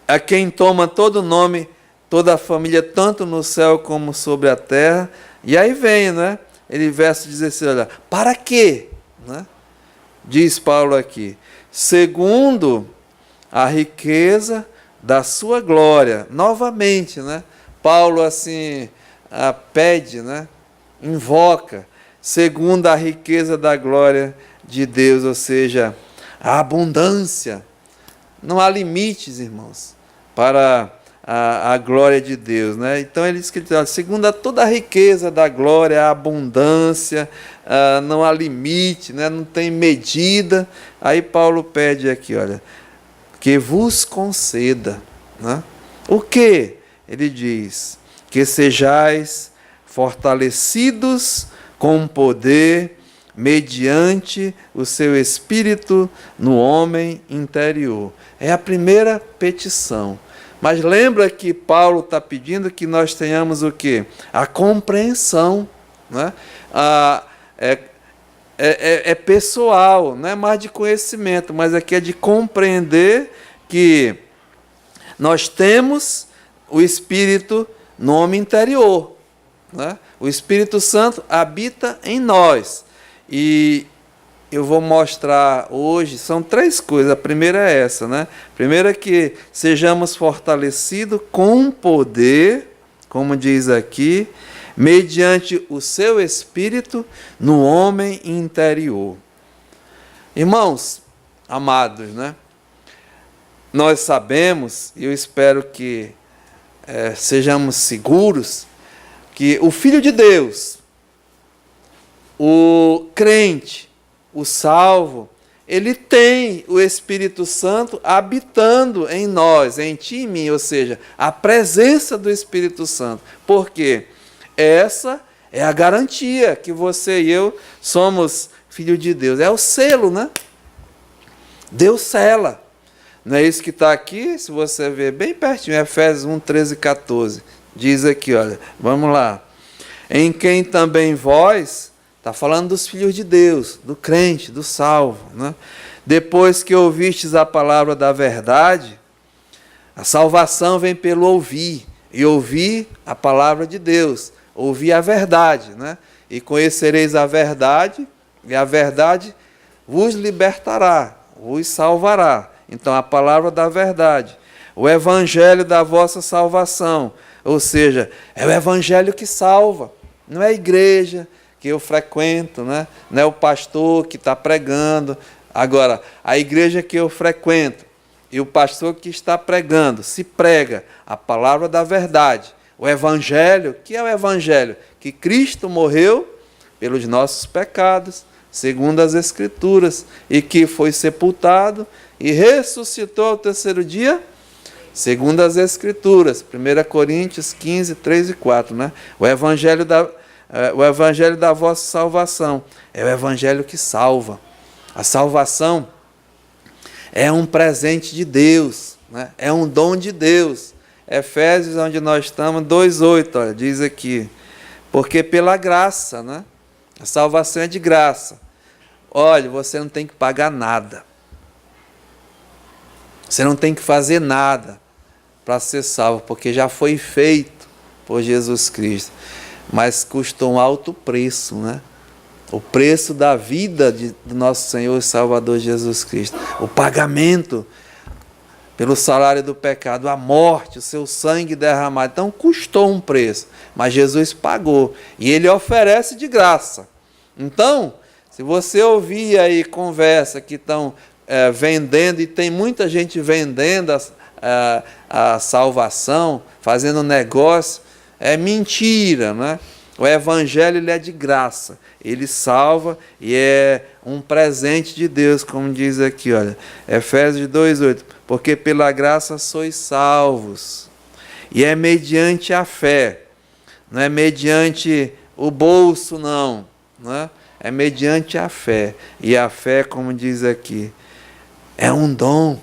S1: a quem toma todo o nome, toda a família, tanto no céu como sobre a terra. E aí vem, né? Ele verso 16, olha, para quê? Né? Diz Paulo aqui, segundo a riqueza da sua glória. Novamente, né? Paulo assim pede, né? Invoca, segundo a riqueza da glória de Deus, ou seja, a abundância. Não há limites, irmãos, para a glória de Deus, né? Então ele diz que, segundo a toda a riqueza da glória, a abundância, não há limite, né? Não tem medida. Aí Paulo pede aqui, olha, que vos conceda, né? O que? Ele diz, que sejais fortalecidos com poder, mediante o seu Espírito no homem interior. É a primeira petição. Mas lembra que Paulo está pedindo que nós tenhamos o quê? A compreensão, né? É pessoal, não é mais de conhecimento, mas aqui é de compreender que nós temos o Espírito no homem interior, né? O Espírito Santo habita em nós. E eu vou mostrar hoje, são 3 coisas. A primeira é essa, né? A primeira é que sejamos fortalecidos com poder, como diz aqui, mediante o seu Espírito no homem interior. Irmãos, amados, né? Nós sabemos, e eu espero que sejamos seguros, que o Filho de Deus, o crente, o salvo, ele tem o Espírito Santo habitando em nós, em ti e em mim, ou seja, a presença do Espírito Santo. Por quê? Essa é a garantia que você e eu somos filhos de Deus. É o selo, né? Deus sela. Não é isso que está aqui? Se você ver bem pertinho, Efésios 1, 13 e 14. Diz aqui, olha, vamos lá. Em quem também vós, está falando dos filhos de Deus, do crente, do salvo, né? Depois que ouvistes a palavra da verdade, a salvação vem pelo ouvir, e ouvir a palavra de Deus, ouvir a verdade, né? E conhecereis a verdade, e a verdade vos libertará, vos salvará. Então, a palavra da verdade, o evangelho da vossa salvação, ou seja, é o evangelho que salva, não é a igreja que eu frequento, né? Não é o pastor que está pregando. Agora, a igreja que eu frequento e o pastor que está pregando, se prega a palavra da verdade, o evangelho, que é o evangelho? Que Cristo morreu pelos nossos pecados, segundo as Escrituras, e que foi sepultado e ressuscitou ao 3º dia, segundo as Escrituras, 1 Coríntios 15, 3 e 4, né? O evangelho da vossa salvação é o evangelho que salva. A salvação é um presente de Deus, né? É um dom de Deus. Efésios, onde nós estamos, 2,8, olha, diz aqui, porque pela graça, né? A salvação é de graça. Olha, você não tem que pagar nada. Você não tem que fazer nada para ser salvo, porque já foi feito por Jesus Cristo. Mas custou um alto preço, né? O preço da vida do nosso Senhor e Salvador Jesus Cristo. O pagamento pelo salário do pecado, a morte, o seu sangue derramado. Então custou um preço, mas Jesus pagou. E Ele oferece de graça. Então, se você ouvir aí conversa que estão vendendo, e tem muita gente vendendo a salvação, fazendo negócio, é mentira, né? O evangelho ele é de graça, ele salva e é um presente de Deus, como diz aqui, olha, Efésios 2,8, porque pela graça sois salvos, e é mediante a fé, não é mediante o bolso, não, né? É mediante a fé, e a fé, como diz aqui, é um dom,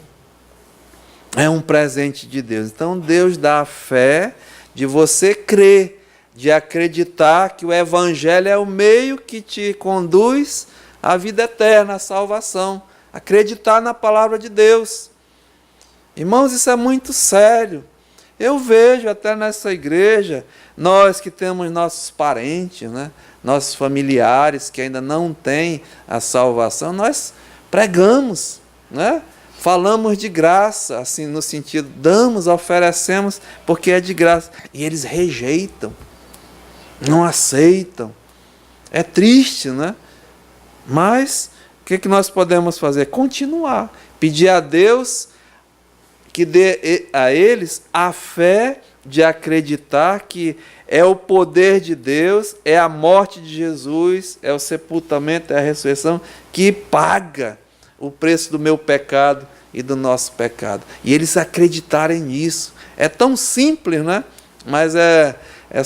S1: é um presente de Deus. Então Deus dá a fé de você crer, de acreditar que o evangelho é o meio que te conduz à vida eterna, à salvação. Acreditar na palavra de Deus. Irmãos, isso é muito sério. Eu vejo até nessa igreja, nós que temos nossos parentes, né, nossos familiares que ainda não têm a salvação, nós pregamos, né? Falamos de graça, assim, no sentido, damos, oferecemos, porque é de graça. E eles rejeitam, não aceitam. É triste, né? Mas, o que nós podemos fazer? Continuar. Pedir a Deus que dê a eles a fé de acreditar que é o poder de Deus, é a morte de Jesus, é o sepultamento, é a ressurreição que paga o preço do meu pecado e do nosso pecado. E eles acreditarem nisso. É tão simples, né? Mas é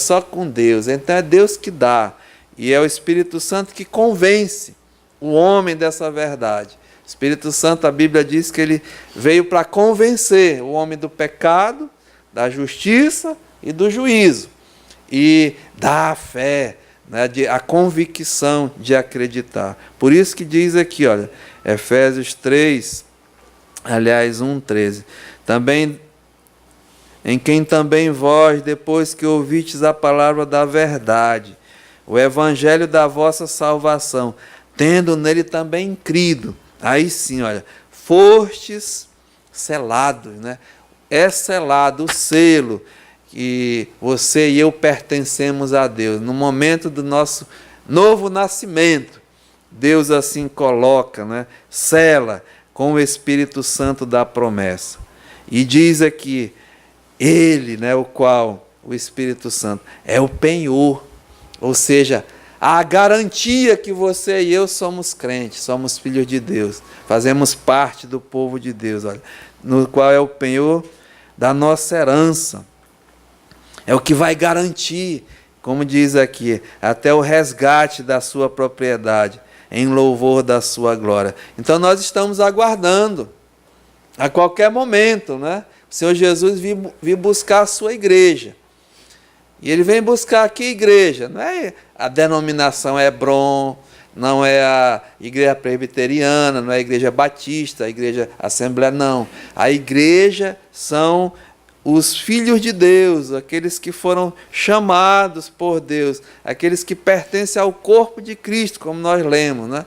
S1: só com Deus. Então é Deus que dá. E é o Espírito Santo que convence o homem dessa verdade. O Espírito Santo, a Bíblia diz que ele veio para convencer o homem do pecado, da justiça e do juízo. E dá a fé, né, a convicção de acreditar. Por isso que diz aqui, olha, Efésios 3, aliás 1:13. Também, em quem também vós, depois que ouvistes a palavra da verdade, o evangelho da vossa salvação, tendo nele também crido, aí sim, olha, fostes selados, né? É selado o selo que você e eu pertencemos a Deus. No momento do nosso novo nascimento, Deus assim coloca, né? Sela com o Espírito Santo da promessa. E diz aqui, ele, né, o qual, o Espírito Santo, é o penhor, ou seja, a garantia que você e eu somos crentes, somos filhos de Deus, fazemos parte do povo de Deus, olha, no qual é o penhor da nossa herança. É o que vai garantir, como diz aqui, até o resgate da sua propriedade, em louvor da sua glória. Então nós estamos aguardando, a qualquer momento, né? O Senhor Jesus vir buscar a sua igreja. E Ele vem buscar aqui a igreja, não é a denominação Hebron, não é a igreja presbiteriana, não é a igreja batista, a igreja Assembleia, não. A igreja são os filhos de Deus, aqueles que foram chamados por Deus, aqueles que pertencem ao corpo de Cristo, como nós lemos, né?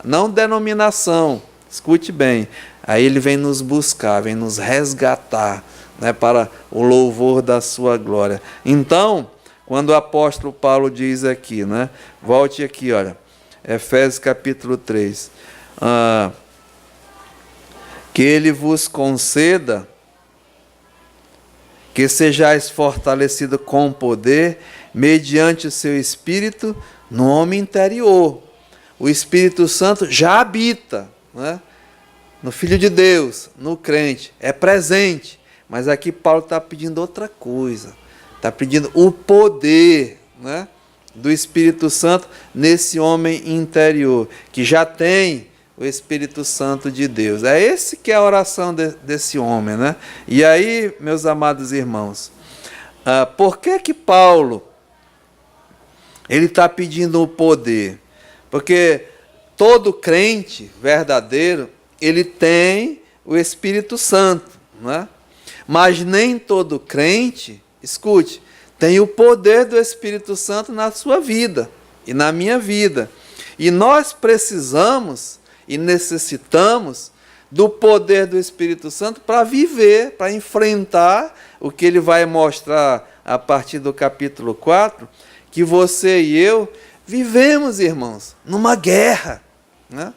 S1: Não denominação, escute bem. Aí Ele vem nos buscar, vem nos resgatar, né, para o louvor da sua glória. Então, quando o apóstolo Paulo diz aqui, né, volte aqui, olha, Efésios capítulo 3, que Ele vos conceda que sejais fortalecido com poder, mediante o seu Espírito, no homem interior. O Espírito Santo já habita, né, no Filho de Deus, no crente, é presente. Mas aqui Paulo está pedindo outra coisa. Está pedindo o poder, né, do Espírito Santo nesse homem interior, que já tem o Espírito Santo de Deus. É esse que é a oração desse homem, né? E aí, meus amados irmãos, por que Paulo ele está pedindo o poder? Porque todo crente verdadeiro, ele tem o Espírito Santo, né? Mas nem todo crente, escute, tem o poder do Espírito Santo na sua vida e na minha vida. E nós precisamos e necessitamos do poder do Espírito Santo para viver, para enfrentar o que ele vai mostrar a partir do capítulo 4, que você e eu vivemos, irmãos, numa guerra, né?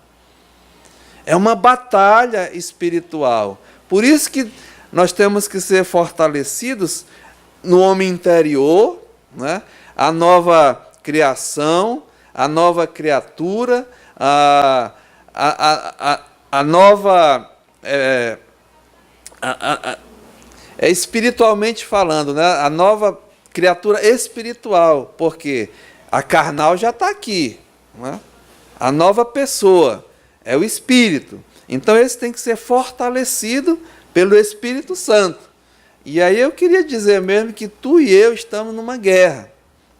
S1: É uma batalha espiritual. Por isso que nós temos que ser fortalecidos no homem interior, né? A nova criação, a nova criatura, a nova, espiritualmente falando, né? A nova criatura espiritual, porque a carnal já está aqui, né? A nova pessoa é o Espírito. Então esse tem que ser fortalecido pelo Espírito Santo. E aí eu queria dizer mesmo que tu e eu estamos numa guerra.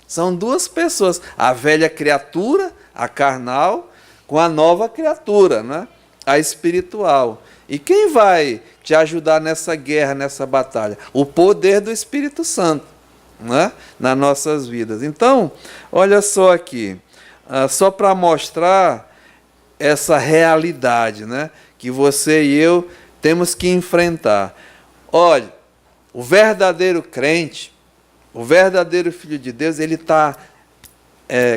S1: São duas pessoas, a velha criatura, a carnal, com a nova criatura, né? A espiritual. E quem vai te ajudar nessa guerra, nessa batalha? O poder do Espírito Santo, né? Nas nossas vidas. Então, olha só aqui, só para mostrar essa realidade, né, que você e eu temos que enfrentar. Olha, o verdadeiro crente, o verdadeiro filho de Deus, ele está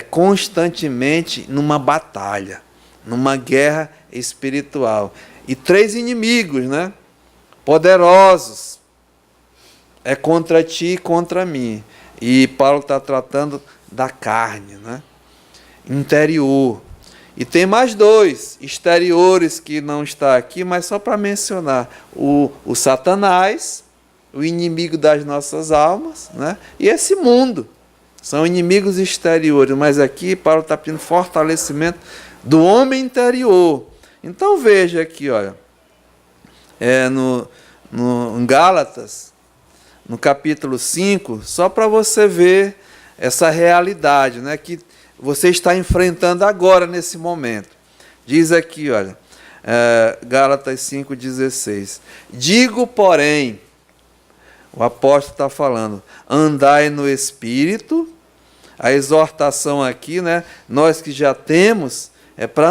S1: constantemente numa batalha, numa guerra espiritual. E três inimigos, né? poderosos. É contra ti e contra mim. E Paulo está tratando da carne, né? Interior. E tem mais dois exteriores que não está aqui, mas só para mencionar. O Satanás, o inimigo das nossas almas, né? E esse mundo. São inimigos exteriores, mas aqui Paulo está pedindo fortalecimento do homem interior. Então veja aqui, olha, em Gálatas, no capítulo 5, só para você ver essa realidade, né, que você está enfrentando agora, nesse momento. Diz aqui, olha, Gálatas 5,16. Digo, porém, o apóstolo está falando, andai no Espírito. A exortação aqui, né, nós que já temos, é para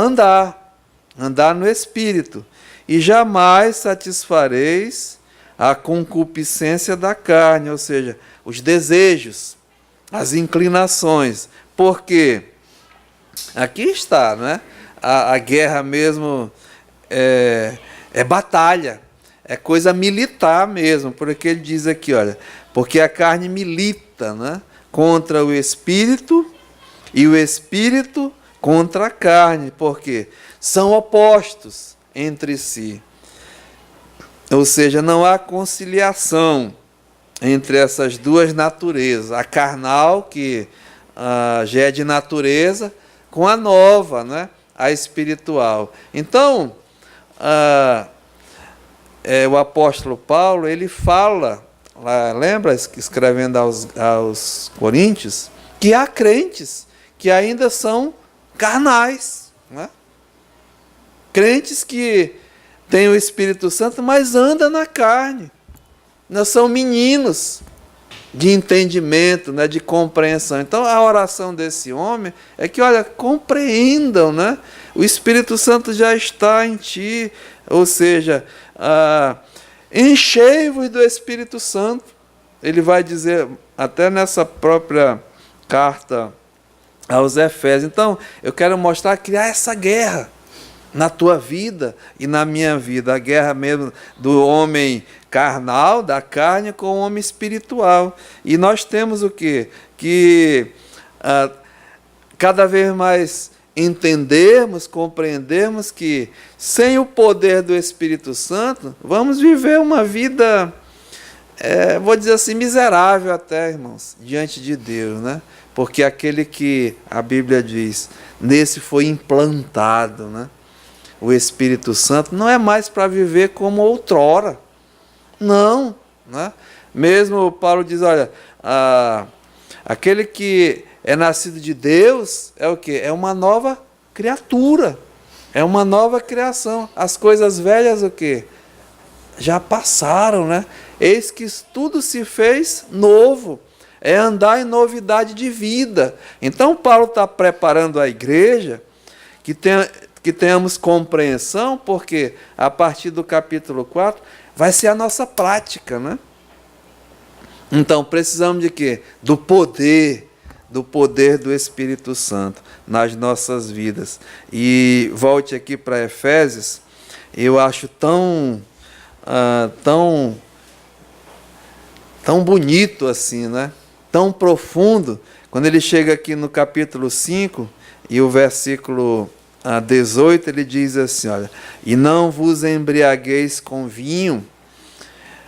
S1: andar no Espírito. E jamais satisfareis a concupiscência da carne, ou seja, os desejos, as inclinações. Porque aqui está, né? A guerra mesmo é batalha, é coisa militar mesmo, porque ele diz aqui, olha, porque a carne milita, né, contra o Espírito e o Espírito contra a carne, porque são opostos entre si. Ou seja, não há conciliação entre essas duas naturezas, a carnal, que já é de natureza, com a nova, né? A espiritual. Então, o apóstolo Paulo, ele fala, lembra, escrevendo aos Coríntios, que há crentes que ainda são carnais, né? Crentes que têm o Espírito Santo, mas andam na carne. Nós são meninos de entendimento, né, de compreensão. Então, a oração desse homem é que, olha, compreendam, né? O Espírito Santo já está em ti, ou seja, enchei-vos do Espírito Santo. Ele vai dizer, até nessa própria carta aos Efésios. Então, eu quero mostrar, criar essa guerra na tua vida e na minha vida, a guerra mesmo do homem carnal, da carne, com o homem espiritual. E nós temos o quê? Que cada vez mais entendermos, compreendermos que sem o poder do Espírito Santo, vamos viver uma vida, vou dizer assim, miserável até, irmãos, diante de Deus, né? Porque aquele que, a Bíblia diz, nesse foi implantado, né? O Espírito Santo, não é mais para viver como outrora. Não, né? Mesmo Paulo diz, olha, aquele que é nascido de Deus é o quê? É uma nova criatura, é uma nova criação. As coisas velhas o quê? Já passaram, né? Eis que tudo se fez novo. É andar em novidade de vida. Então Paulo está preparando a igreja que tenhamos compreensão, porque a partir do capítulo 4 vai ser a nossa prática, né? Então, precisamos de quê? Do poder do Espírito Santo nas nossas vidas. E volte aqui para Efésios, eu acho tão bonito assim, né? Tão profundo, quando ele chega aqui no capítulo 5 e o versículo 18, ele diz assim, olha, e não vos embriagueis com vinho,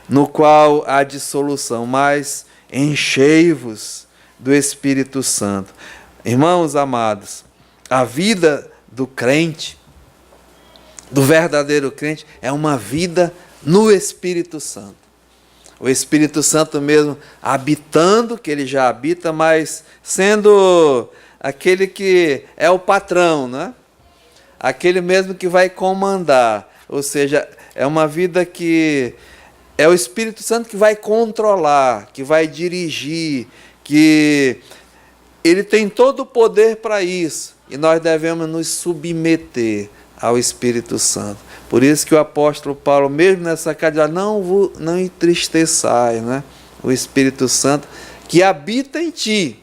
S1: no qual há dissolução, mas enchei-vos do Espírito Santo. Irmãos amados, a vida do crente, do verdadeiro crente, é uma vida no Espírito Santo. O Espírito Santo mesmo habitando, que ele já habita, mas sendo aquele que é o patrão, né? Aquele mesmo que vai comandar, ou seja, é uma vida que é o Espírito Santo que vai controlar, que vai dirigir, que ele tem todo o poder para isso, e nós devemos nos submeter ao Espírito Santo. Por isso que o apóstolo Paulo, mesmo nessa carta, não entristeçai, né? O Espírito Santo que habita em ti.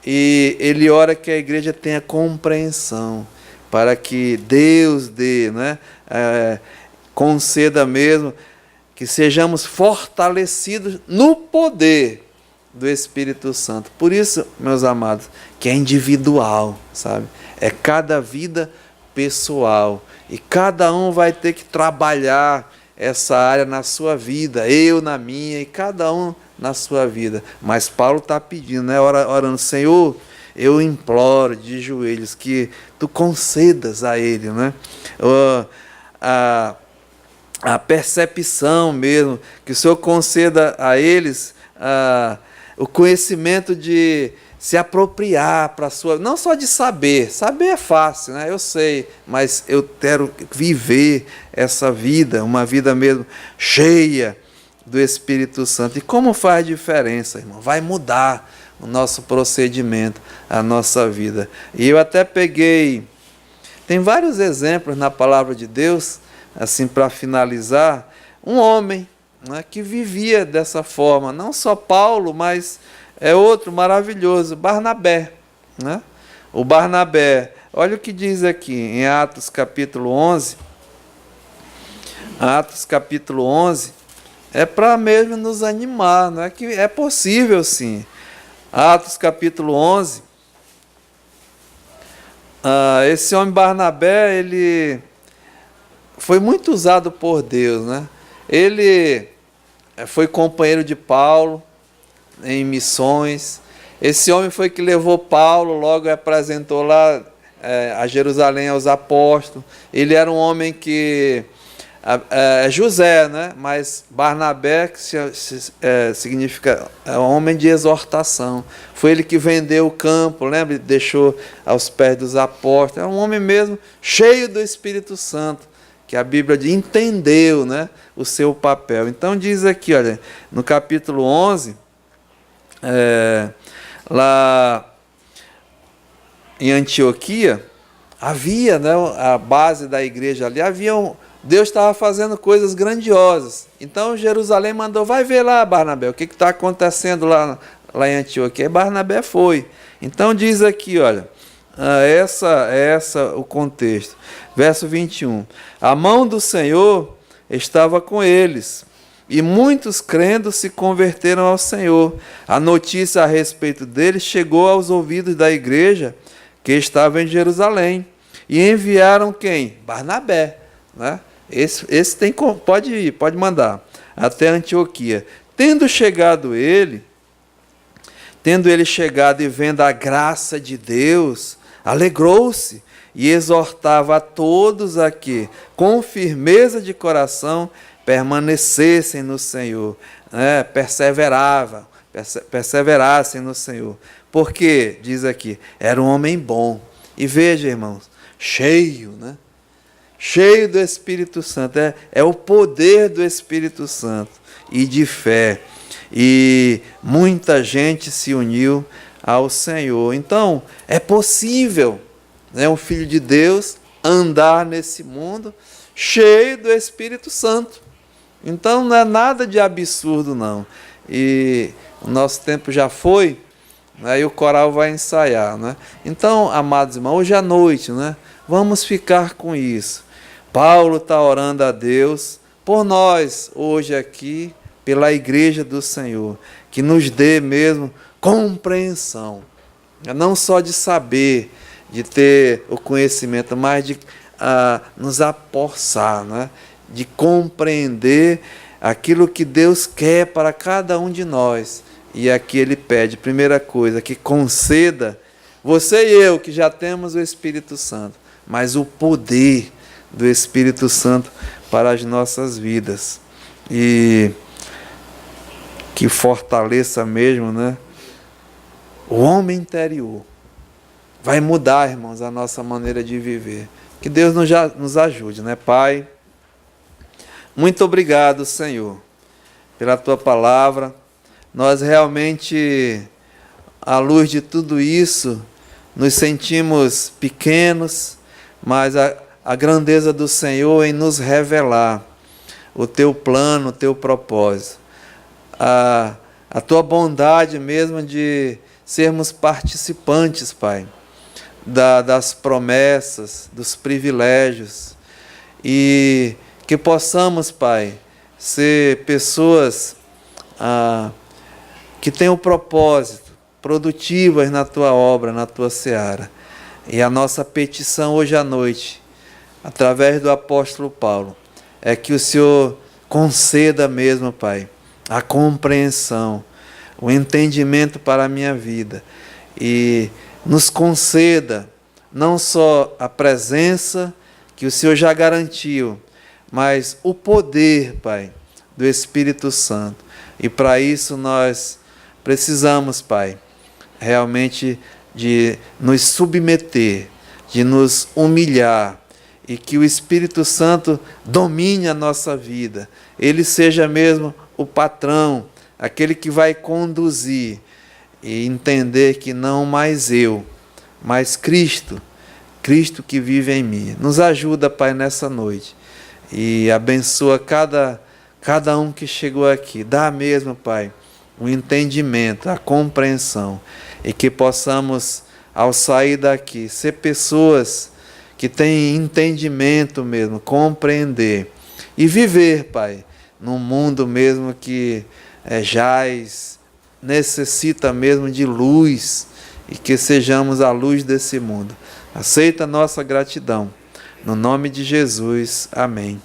S1: E ele ora que a igreja tenha compreensão, para que Deus dê, né, conceda mesmo que sejamos fortalecidos no poder do Espírito Santo. Por isso, meus amados, que é individual, sabe? É cada vida pessoal. E cada um vai ter que trabalhar essa área na sua vida, eu na minha e cada um na sua vida. Mas Paulo está pedindo, né? Orando, Senhor, eu imploro de joelhos que tu concedas a ele, né? A percepção mesmo, que o Senhor conceda a eles o conhecimento de se apropriar para a sua... Não só de saber é fácil, né? Eu sei, mas eu quero viver essa vida, uma vida mesmo cheia do Espírito Santo. E como faz diferença, irmão? Vai mudar o nosso procedimento, a nossa vida. E eu até peguei... Tem vários exemplos na palavra de Deus, assim, para finalizar, um homem, né, que vivia dessa forma, não só Paulo, mas é outro maravilhoso, Barnabé, né? O Barnabé, olha o que diz aqui em Atos capítulo 11, Atos capítulo 11, é para mesmo nos animar, não é que é possível sim. Atos capítulo 11, esse homem Barnabé, ele foi muito usado por Deus, né? Ele foi companheiro de Paulo em missões. Esse homem foi que levou Paulo, logo apresentou lá a Jerusalém aos apóstolos. Ele era um homem que... José, né? Mas Barnabé que significa homem de exortação. Foi ele que vendeu o campo, lembra? Deixou aos pés dos apóstolos. É um homem mesmo cheio do Espírito Santo, que a Bíblia entendeu, né, o seu papel. Então diz aqui, olha, no capítulo 11, lá em Antioquia, havia, né, a base da igreja ali, Deus estava fazendo coisas grandiosas. Então Jerusalém mandou, vai ver lá, Barnabé, o que está acontecendo lá em Antioquia. E Barnabé foi. Então diz aqui, olha, essa o contexto. Verso 21. A mão do Senhor estava com eles, e muitos crendo se converteram ao Senhor. A notícia a respeito deles chegou aos ouvidos da igreja que estava em Jerusalém. E enviaram quem? Barnabé, né? Esse tem, pode ir, pode mandar, até Antioquia. Tendo ele chegado e vendo a graça de Deus, alegrou-se e exortava a todos a que, com firmeza de coração, permanecessem no Senhor, né? Perseverassem no Senhor. Porque, diz aqui, era um homem bom. E veja, irmãos, cheio, né? Cheio do Espírito Santo. É o poder do Espírito Santo e de fé. E muita gente se uniu ao Senhor. Então, é possível, né, um filho de Deus andar nesse mundo cheio do Espírito Santo. Então, não é nada de absurdo, não. E o nosso tempo já foi, né, e o coral vai ensaiar, né? Então, amados irmãos, hoje à noite, né, vamos ficar com isso. Paulo está orando a Deus por nós, hoje aqui, pela igreja do Senhor, que nos dê mesmo compreensão, não só de saber, de ter o conhecimento, mas de nos apossar, né? De compreender aquilo que Deus quer para cada um de nós. E aqui ele pede, primeira coisa, que conceda, você e eu, que já temos o Espírito Santo, mas o poder do Espírito Santo para as nossas vidas. E que fortaleça mesmo, né, o homem interior. Vai mudar, irmãos, a nossa maneira de viver. Que Deus nos ajude, né, Pai? Muito obrigado, Senhor, pela Tua palavra. Nós realmente, à luz de tudo isso, nos sentimos pequenos, mas a grandeza do Senhor em nos revelar o Teu plano, o Teu propósito. A Tua bondade mesmo de sermos participantes, Pai, das promessas, dos privilégios, e que possamos, Pai, ser pessoas que tenham propósito, produtivas na tua obra, na tua seara. E a nossa petição hoje à noite, através do apóstolo Paulo, é que o Senhor conceda mesmo, Pai, a compreensão, o entendimento para a minha vida e nos conceda não só a presença que o Senhor já garantiu, mas o poder, Pai, do Espírito Santo. E para isso nós precisamos, Pai, realmente de nos submeter, de nos humilhar, e que o Espírito Santo domine a nossa vida. Ele seja mesmo o patrão, aquele que vai conduzir, e entender que não mais eu, mas Cristo que vive em mim. Nos ajuda, Pai, nessa noite, e abençoa cada um que chegou aqui. Dá mesmo, Pai, o entendimento, a compreensão, e que possamos, ao sair daqui, ser pessoas que têm entendimento mesmo, compreender e viver, Pai, num mundo mesmo que jaz, necessita mesmo de luz, e que sejamos a luz desse mundo. Aceita a nossa gratidão. No nome de Jesus. Amém.